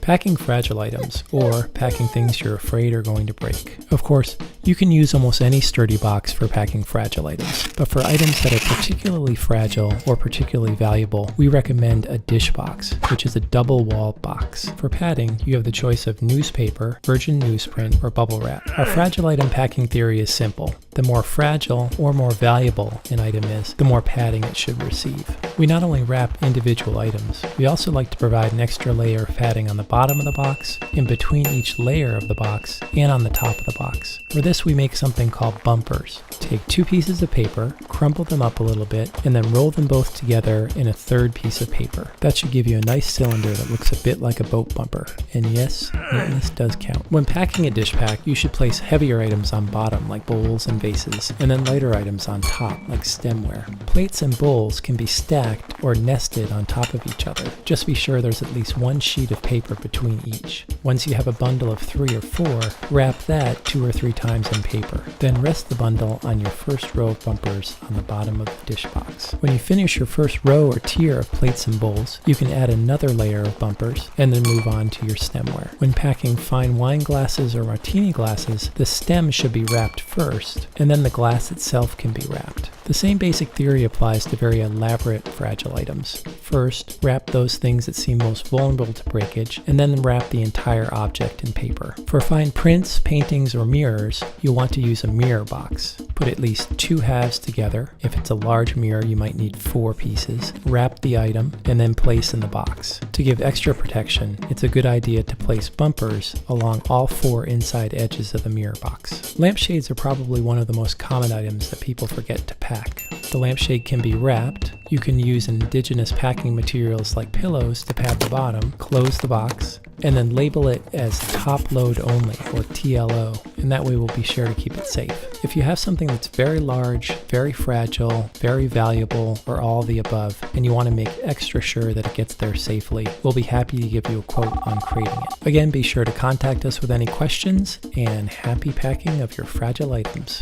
Packing fragile items, or packing things you're afraid are going to break. Of course, you can use almost any sturdy box for packing fragile items, but for items that are particularly fragile or particularly valuable, we recommend a dish box, which is a double-walled box. For padding, you have the choice of newspaper, virgin newsprint, or bubble wrap. Our fragile item packing theory is simple. The more fragile or more valuable an item is, the more padding it should receive. We not only wrap individual items, we also like to provide an extra layer of padding on the bottom of the box, in between each layer of the box, and on the top of the box. For this, we make something called bumpers. Take two pieces of paper, crumple them up a little bit, and then roll them both together in a third piece of paper. That should give you a nice cylinder that looks a bit like a boat bumper. And yes, neatness does count. When packing a dish pack, you should place heavier items on bottom, like bowls and vases, and then lighter items on top, like stemware. Plates and bowls can be stacked or nested on top of each other. Just be sure there's at least one sheet of paper between each. Once you have a bundle of 3 or 4, wrap that 2 or 3 times in paper. Then rest the bundle on your first row of bumpers on the bottom of the dish box. When you finish your first row or tier of plates and bowls, you can add another layer of bumpers and then move on to your stemware. When packing fine wine glasses or martini glasses, the stem should be wrapped first, and then the glass itself can be wrapped. The same basic theory applies to very elaborate fragile items. First, wrap those things that seem most vulnerable to breakage, and then wrap the entire object in paper. For fine prints, paintings, or mirrors, you'll want to use a mirror box. Put at least 2 halves together. If it's a large mirror, you might need 4 pieces. Wrap the item, and then place in the box. To give extra protection, it's a good idea to place bumpers along all 4 inside edges of the mirror box. Lampshades are probably one of the most common items that people forget to pack. The lampshade can be wrapped. You can use indigenous packing materials like pillows to pad the bottom, close the box, and then label it as top load only, or TLO, and that way we'll be sure to keep it safe. If you have something that's very large, very fragile, very valuable, or all of the above, and you want to make extra sure that it gets there safely, we'll be happy to give you a quote on crating it. Again, be sure to contact us with any questions, and happy packing of your fragile items.